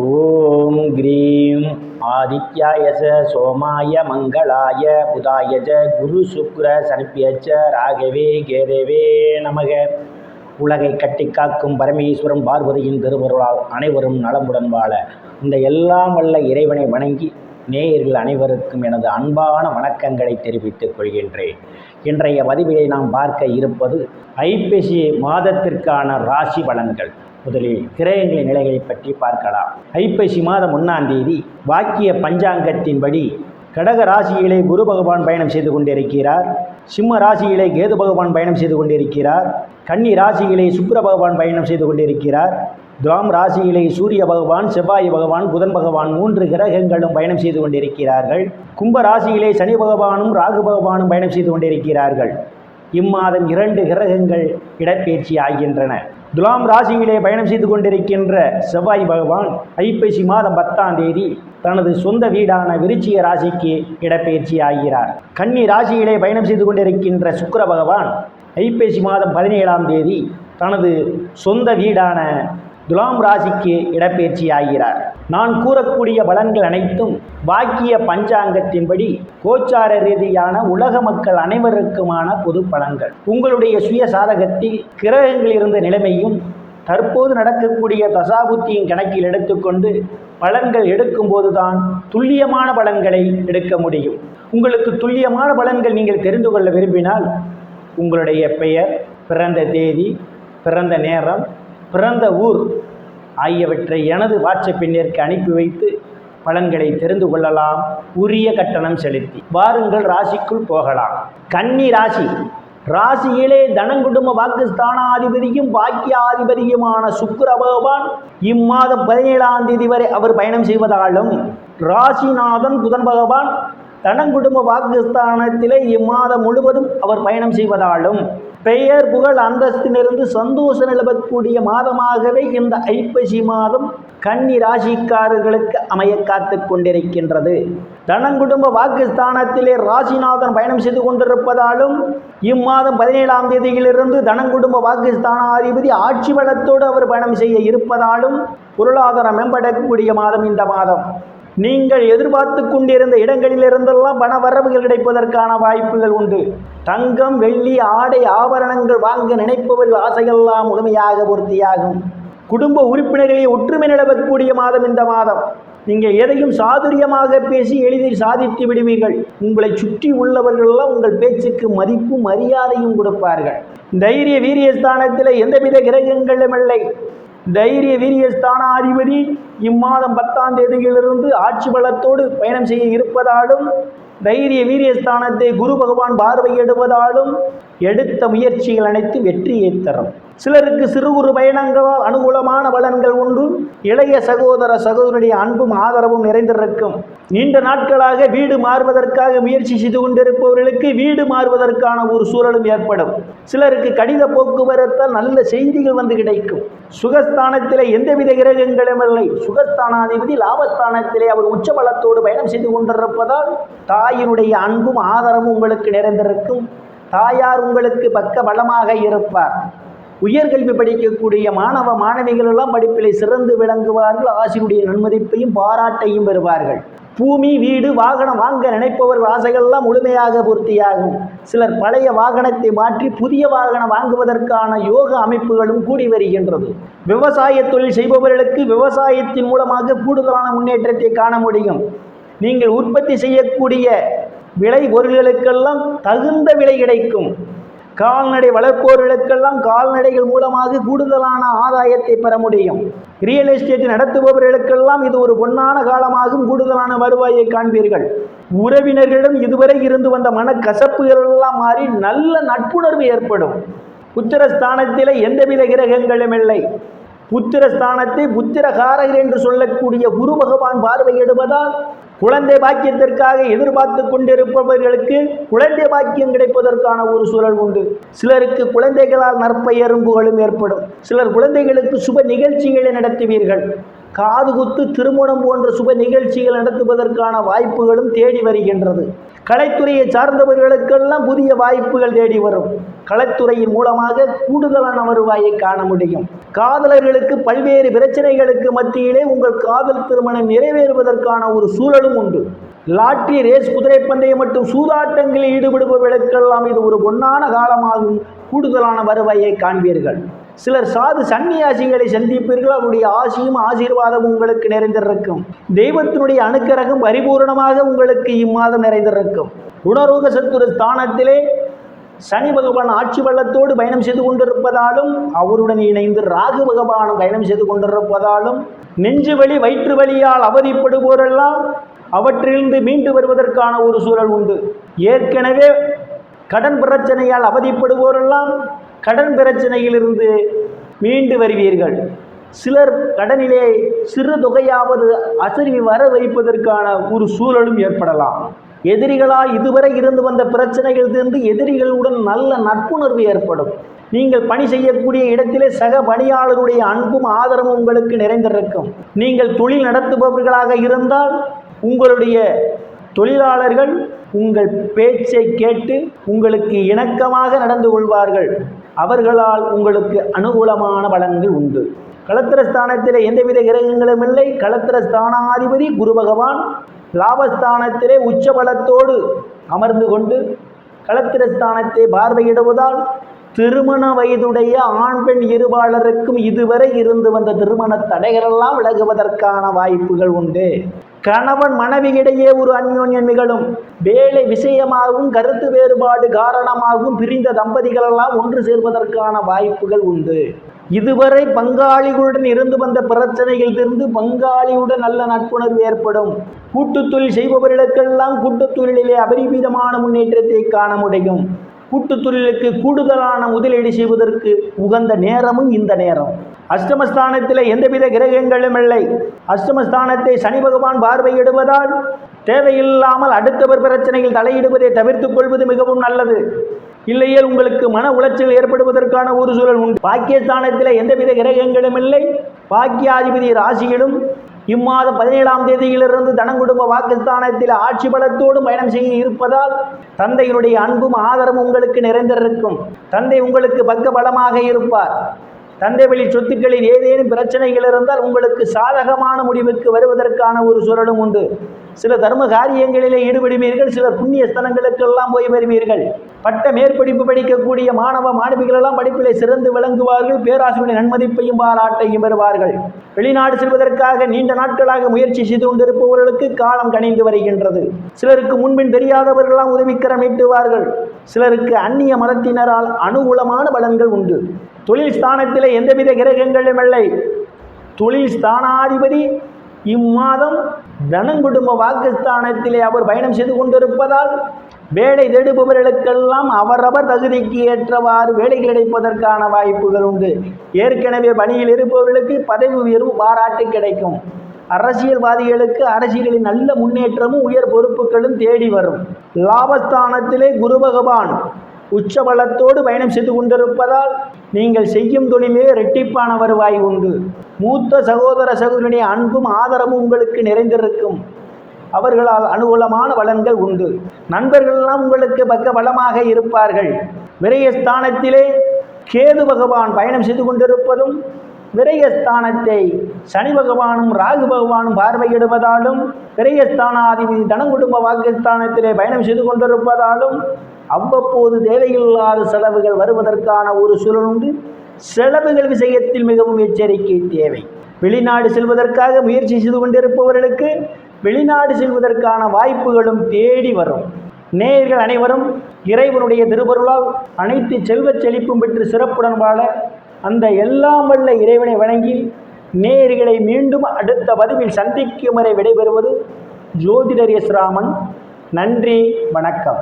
ஓம் cream ஆதித்யாய சோமாய மங்களாய புதாய குரு சுக்ர சனிப்பியச்ச ராகவே கேதவே நமக. உலகை கட்டி காக்கும் பரமேஸ்வரன் பார்வதியின் திருவருளால் அனைவரும் நலமுடன் வாழ இந்த எல்லாம் வல்ல இறைவனை வணங்கி நேயர்கள் அனைவருக்கும் எனது அன்பான வணக்கங்களை தெரிவித்துக் கொள்கின்றேன். இன்றைய பதிவிலை நாம் பார்க்க இருப்பது ஐப்பசி மாதத்திற்கான ராசி பலன்கள். முதலில் கிரகங்களின் நிலைகளை பற்றி பார்க்கலாம். ஐப்பசி மாதம் 1ஆம் தேதி வாக்கிய பஞ்சாங்கத்தின்படி கடக ராசியிலே குரு பகவான் பயணம் செய்து கொண்டிருக்கிறார். சிம்ம ராசியிலே கேது பகவான் பயணம் செய்து கொண்டிருக்கிறார். கன்னி ராசியிலே சுக்கிர பகவான் பயணம் செய்து கொண்டிருக்கிறார். துலாம் ராசியிலே சூரிய பகவான், செவ்வாய் பகவான், புதன் பகவான் 3 கிரகங்களும் பயணம் செய்து கொண்டிருக்கிறார்கள். கும்ப ராசியிலே சனி பகவானும் ராகு பகவானும் பயணம் செய்து கொண்டிருக்கிறார்கள். இம்மாதம் 2 கிரகங்கள் இடப்பெயர்ச்சி ஆகின்றன. துலாம் ராசியிலே பயணம் செய்து கொண்டிருக்கின்ற செவ்வாய் பகவான் ஐப்பசி மாதம் 10ஆம் தேதி தனது சொந்த வீடான விருச்சிக ராசிக்கு இடப்பெயர்ச்சி ஆகிறார். கன்னி ராசியிலே பயணம் செய்து கொண்டிருக்கின்ற சுக்கிர பகவான் ஐப்பசி மாதம் 17ஆம் தேதி தனது சொந்த வீடான துலாம் ராசிக்கு இடப்பெயர்ச்சி ஆகிறார். நான் கூறக்கூடிய பலன்கள் அனைத்தும் வாக்கிய பஞ்சாங்கத்தின்படி கோச்சார ரீதியான உலக மக்கள் அனைவருக்குமான பொது பலன்கள். உங்களுடைய சுய சாதகத்தில் கிரகங்கள் இருந்த நிலைமையும் தற்போது நடக்கக்கூடிய தசாபுத்தியின் கணக்கில் எடுத்துக்கொண்டு பலன்கள் எடுக்கும்போது தான் துல்லியமான பலன்களை எடுக்க முடியும். உங்களுக்கு துல்லியமான பலன்கள் நீங்கள் தெரிந்து கொள்ள விரும்பினால் உங்களுடைய பெயர், பிறந்த தேதி, பிறந்த நேரம், பிறந்த ஊர் ஆகியவற்றை எனது வாட்ஸ்அப் எண்ணிற்கு அனுப்பி வைத்து பலன்களை தெரிந்து கொள்ளலாம். உரிய கட்டணம் செலுத்தி வாருங்கள், ராசிக்குள் போகலாம். கன்னி ராசி. ராசியிலே தனங்குடும்ப வாக்குஸ்தானாதிபதியும் பாக்கியாதிபதியுமான சுக்கிர பகவான் இம்மாதம் 17ஆம் தேதி வரை அவர் பயணம் செய்வதாலும், ராசிநாதன் புதன் பகவான் தனங்குடும்ப வாக்குஸ்தானத்திலே இம்மாதம் முழுவதும் அவர் பயணம் செய்வதாலும் பெயர் புகழ் அந்தஸ்திலிருந்து சந்தோஷம் நிலவக்கூடிய மாதமாகவே இந்த ஐப்பசி மாதம் கன்னி ராசிக்காரர்களுக்கு அமைய காத்து கொண்டிருக்கின்றது. தனங்குடும்ப வாக்குஸ்தானத்திலே ராசிநாதன் பயணம் செய்து கொண்டிருப்பதாலும் இம்மாதம் 17ஆம் தேதியிலிருந்து தனங்குடும்ப வாக்குஸ்தானாதிபதி ஆட்சி பலத்தோடு அவர் பயணம் செய்ய இருப்பதாலும் பொருளாதாரம் மேம்படக்கூடிய மாதம் இந்த மாதம். நீங்கள் எதிர்பார்த்து கொண்டிருந்த இடங்களிலிருந்தெல்லாம் பண வரவுகள் கிடைப்பதற்கான வாய்ப்புகள் உண்டு. தங்கம், வெள்ளி, ஆடை, ஆபரணங்கள் வாங்க நினைப்பவர்கள் ஆசையெல்லாம் முழுமையாக பூர்த்தியாகும். குடும்ப உறுப்பினர்களை ஒற்றுமை நிலவக்கூடிய மாதம் இந்த மாதம். நீங்கள் எதையும் சாதுரியமாக பேசி எளிதில் சாதித்து விடுவீர்கள். உங்களை சுற்றி உள்ளவர்களெல்லாம் உங்கள் பேச்சுக்கு மதிப்பும் மரியாதையும் கொடுப்பார்கள். தைரிய வீரியஸ்தானத்தில் எந்தவித கிரகங்களும் இல்லை. தைரிய வீரியஸ்தானாதிபதி இம்மாதம் 10ஆம் தேதியிலிருந்து ஆட்சி பலத்தோடு பயணம் செய்ய இருப்பதாலும், தைரிய வீரியஸ்தானத்தை குரு பகவான் பார்வையிடுவதாலும் எடுத்த முயற்சிகள் அனைத்து வெற்றியை தரும். சிலருக்கு சிறு குறு பயணங்களால் அனுகூலமான பலன்கள் உண்டு. இளைய சகோதர சகோதரனுடைய அன்பும் ஆதரவும் நிறைந்திருக்கும். நீண்ட நாட்களாக வீடு மாறுவதற்காக முயற்சி செய்து கொண்டிருப்பவர்களுக்கு வீடு மாறுவதற்கான ஒரு சூழலும் ஏற்படும். சிலருக்கு கடித போக்குவரத்தால் நல்ல செய்திகள் வந்து கிடைக்கும். சுகஸ்தானத்திலே எந்தவித கிரகங்களும் இல்லை. சுகஸ்தானாதிபதி லாபஸ்தானத்திலே அவர் உச்சபலத்தோடு பயணம் செய்து கொண்டிருப்பதால் தாயினுடைய அன்பும் ஆதரவும் உங்களுக்கு நிறைந்திருக்கும். தாயார் உங்களுக்கு பக்க பலமாக இருப்பார். உயர்கல்வி படிக்கக்கூடிய மாணவ மாணவிகள் எல்லாம் படிப்பிலே சிறந்து விளங்குவார்கள். ஆசிரியருடைய நன்மதிப்பையும் பாராட்டையும் பெறுவார்கள். பூமி, வீடு, வாகனம் வாங்க நினைப்பவர்கள் ஆசைகள்லாம் முழுமையாக பூர்த்தியாகும். சிலர் பழைய வாகனத்தை மாற்றி புதிய வாகனம் வாங்குவதற்கான யோக அமைப்புகளும் கூடி வருகின்றது. விவசாய தொழில் செய்பவர்களுக்கு விவசாயத்தின் மூலமாக கூடுதலான முன்னேற்றத்தை காண முடியும். நீங்கள் உற்பத்தி செய்யக்கூடிய விளை பொருள்களுக்கெல்லாம் தகுந்த விலை கிடைக்கும். கால்நடை வளர்ப்பவர்களுக்கெல்லாம் கால்நடைகள் மூலமாக கூடுதலான ஆதாயத்தை பெற முடியும். ரியல் எஸ்டேட் நடத்துபவர்களுக்கெல்லாம் இது ஒரு பொன்னான காலமாகும். கூடுதலான வருவாயை காண்பீர்கள். உறவினர்களிடம் இதுவரை இருந்து வந்த மனக்கசப்புகள் எல்லாம் மாறி நல்ல நட்புணர்வு ஏற்படும். புத்திரஸ்தானத்தில் எந்தவித கிரகங்களும் இல்லை. புத்திரஸ்தானத்தை புத்திரகாரகர் என்று சொல்லக்கூடிய குரு பகவான் பார்வையிடுவதால் குழந்தை பாக்கியத்திற்காக எதிர்பார்த்து கொண்டிருப்பவர்களுக்கு குழந்தை பாக்கியம் கிடைப்பதற்கான ஒரு சூழல் உண்டு. சிலருக்கு குழந்தைகளால் நற்பெயரும் புகழும் ஏற்படும். சிலர் குழந்தைகளுக்கு சுப நிகழ்ச்சிகளை நடத்துவீர்கள். காதுகுத்து, திருமணம் போன்ற சுப நிகழ்ச்சிகள் நடத்துவதற்கான வாய்ப்புகளும் தேடி வருகின்றது. கலைத்துறையை சார்ந்தவர்களுக்கெல்லாம் புதிய வாய்ப்புகள் தேடி வரும். கலைத்துறையின் மூலமாக கூடுதலான வருவாயை காண முடியும். காதலர்களுக்கு பல்வேறு பிரச்சனைகளுக்கு மத்தியிலே உங்கள் காதல் திருமணம் நிறைவேறுவதற்கான ஒரு சூழலும் உண்டு. லாட்டரி, ரேஸ், குதிரை பந்தயம் மற்றும் சூதாட்டங்களில் ஈடுபடுபவர்களுக்கெல்லாம் இது ஒரு பொன்னான காலமாகும். கூடுதலான வருவாயை காண்பீர்கள். சிலர் சாது சன்னியாசிகளை சந்திப்பீர்கள். அவருடைய ஆசியும் ஆசீர்வாதம் உங்களுக்கு நிறைந்திருக்கும். தெய்வத்தினுடைய அனுக்கிரகம் பரிபூர்ணமாக உங்களுக்கு இம்மாதம் நிறைந்திருக்கும். குணரோக சத்துரு ஸ்தானத்திலே சனி பகவான் ஆட்சி பள்ளத்தோடு பயணம் செய்து கொண்டிருப்பதாலும், அவருடன் இணைந்து ராகு பகவானும் பயணம் செய்து கொண்டிருப்பதாலும், நெஞ்சு வலி, வயிற்று வலியால் அவதிப்படுவோரெல்லாம் அவற்றிலிருந்து மீண்டு வருவதற்கான ஒரு சூழல் உண்டு. ஏற்கனவே கடன் பிரச்சனையால் அவதிப்படுவோரெல்லாம் கடன் பிரச்சனையிலிருந்து மீண்டு வருவீர்கள். சிலர் கடனிலே சிறு தொகையாவது அசரி வர வைப்பதற்கான ஒரு சூழலும் ஏற்படலாம். எதிரிகளால் இதுவரை இருந்து வந்த பிரச்சனைகள் தீர்ந்து எதிரிகளுடன் நல்ல நட்புணர்வு ஏற்படும். நீங்கள் பணி செய்யக்கூடிய இடத்திலே சக பணியாளருடைய அன்பும் ஆதரவும் உங்களுக்கு நிறைந்திருக்கும். நீங்கள் தொழில் நடத்துபவர்களாக இருந்தால் உங்களுடைய தொழிலாளர்கள் உங்கள் பேச்சை கேட்டு உங்களுக்கு இணக்கமாக நடந்து கொள்வார்கள். அவர்களால் உங்களுக்கு அனுகூலமான பலன்கள் உண்டு. களத்திரஸ்தானத்திலே எந்தவித கிரகங்களும் இல்லை. களத்திரஸ்தானாதிபதி குரு பகவான் லாபஸ்தானத்திலே உச்ச பலத்தோடு அமர்ந்து கொண்டு களத்திரஸ்தானத்தை பார்வையிடுவதால் திருமண வயதுடைய ஆண் பெண் இருபாளருக்கும் இதுவரை இருந்து வந்த திருமண தடைகளெல்லாம் விலகுவதற்கான வாய்ப்புகள் உண்டு. கணவன் மனைவியிடையே ஒரு அந்யோன்யம் நிகழும். வேலை விஷயமாகவும் கருத்து வேறுபாடு காரணமாகவும் பிரிந்த தம்பதிகளெல்லாம் ஒன்று சேர்வதற்கான வாய்ப்புகள் உண்டு. இதுவரை பங்காளிகளுடன் இருந்து வந்த பிரச்சனைகள் தீர்ந்து பங்காளியுடன் நல்ல நட்புணர்வு ஏற்படும். கூட்டுத் தொழில் செய்பவர்களுக்கெல்லாம் கூட்டுத் தொழிலிலே அபரிமிதமான முன்னேற்றத்தை காண முடியும். கூட்டுத் தொழிலுக்கு கூடுதலான முதலீடு செய்வதற்கு உகந்த நேரமும் இந்த நேரம். அஷ்டமஸ்தானத்தில் எந்தவித கிரகங்களும் இல்லை. அஷ்டமஸ்தானத்தை சனி பகவான் பார்வையிடுவதால் தேவையில்லாமல் அடுத்தவர் பிரச்சனையில் தலையிடுவதை தவிர்த்துக் கொள்வது மிகவும் நல்லது. இல்லையே உங்களுக்கு மன உளைச்சல் ஏற்படுவதற்கான ஒரு சூழல் உண்டு. பாக்கியஸ்தானத்தில் எந்தவித கிரகங்களும் இல்லை. பாக்கியாதிபதி ராசியிலும் இம்மாதம் 17ஆம் தேதியிலிருந்து தனங்குடும்ப வாக்குஸ்தானத்தில் ஆட்சி பலத்தோடு பயணம் செய்ய இருப்பதால் தந்தையினுடைய அன்பும் ஆதரவும் உங்களுக்கு நிறைந்திருக்கும். தந்தை உங்களுக்கு பக்க பலமாக இருப்பார். தந்தை வழி சொத்துக்களில் ஏதேனும் பிரச்சனைகள் இருந்தால் உங்களுக்கு சாதகமான முடிவுக்கு வருவதற்கான ஒரு சூழலும் உண்டு. சில தர்ம காரியங்களிலே ஈடுபடுவீர்கள். சிலர் புண்ணிய ஸ்தலங்களுக்கெல்லாம் போய் வருவீர்கள். பட்ட மேற்படிப்பு படிக்கக்கூடிய மாணவ மாணவிகளெல்லாம் படிப்பிலே சிறந்து விளங்குவார்கள். பேராசிரியருடைய நன்மதிப்பையும் பாராட்டையும் பெறுவார்கள். வெளிநாடு செல்வதற்காக நீண்ட நாட்களாக முயற்சி செய்து கொண்டிருப்பவர்களுக்கு காலம் கணிந்து வருகின்றது. சிலருக்கு முன்பின் தெரியாதவர்களாம் உதவிக்கரம் நீட்டுவார்கள். சிலருக்கு அந்நிய மதத்தினரால் அனுகூலமான பலன்கள் உண்டு. தொழில் ஸ்தானத்திலே எந்தவித கிரகங்களும் இல்லை. தொழில் ஸ்தானாதிபதி இம்மாதம் தனங்குடும்ப வாக்குஸ்தானத்திலே அவர் பயணம் செய்து கொண்டிருப்பதால் வேலை தேடுபவர்களுக்கெல்லாம் அவரவர் தகுதிக்கு ஏற்றவாறு வேலை கிடைப்பதற்கான வாய்ப்புகள் உண்டு. ஏற்கனவே பணியில் இருப்பவர்களுக்கு பதவி உயர்வு பாராட்டு கிடைக்கும். அரசியல்வாதிகளுக்கு அரசியலில் நல்ல முன்னேற்றமும் உயர் பொறுப்புகளும் தேடி வரும். லாபஸ்தானத்திலே குரு பகவான் உச்சபலத்தோடு பயணம் செய்து கொண்டிருப்பதால் நீங்கள் செய்யும் தொழிலே இரட்டிப்பான வருவாய் உண்டு. மூத்த சகோதர சகோதரனுடைய அன்பும் ஆதரவும் உங்களுக்கு நிறைந்திருக்கும். அவர்களால் அனுகூலமான பலன்கள் உண்டு. நண்பர்களெல்லாம் உங்களுக்கு பக்க பலமாக இருப்பார்கள். விரயஸ்தானத்திலே கேது பகவான் பயணம் செய்து கொண்டிருப்பதும் விரயஸ்தானத்தை சனி பகவானும் ராகு பகவானும் பார்வையிடுவதாலும் விரயஸ்தானாதிபதி தனங்குடும்ப வாக்குஸ்தானத்திலே பயணம் செய்து கொண்டிருப்பதாலும் அவ்வப்போது தேவையில்லாத செலவுகள் வருவதற்கான ஒரு சூழல் உண்டு. செலவுகள் விஷயத்தில் மிகவும் எச்சரிக்கை தேவை. வெளிநாடு செல்வதற்காக முயற்சி செய்து கொண்டிருப்பவர்களுக்கு வெளிநாடு செல்வதற்கான வாய்ப்புகளும் தேடி வரும். நேயர்கள் அனைவரும் இறைவனுடைய திருவருளால் அனைத்து செல்வச் செழிப்பும் பெற்று சிறப்புடன் வாழ அந்த எல்லாம் வல்ல இறைவனை வணங்கி நேயர்களை மீண்டும் அடுத்த பதிவில் சந்திக்கும் வரை விடைபெறுவது ஜோதிடர் எஸ் ராமன். நன்றி, வணக்கம்.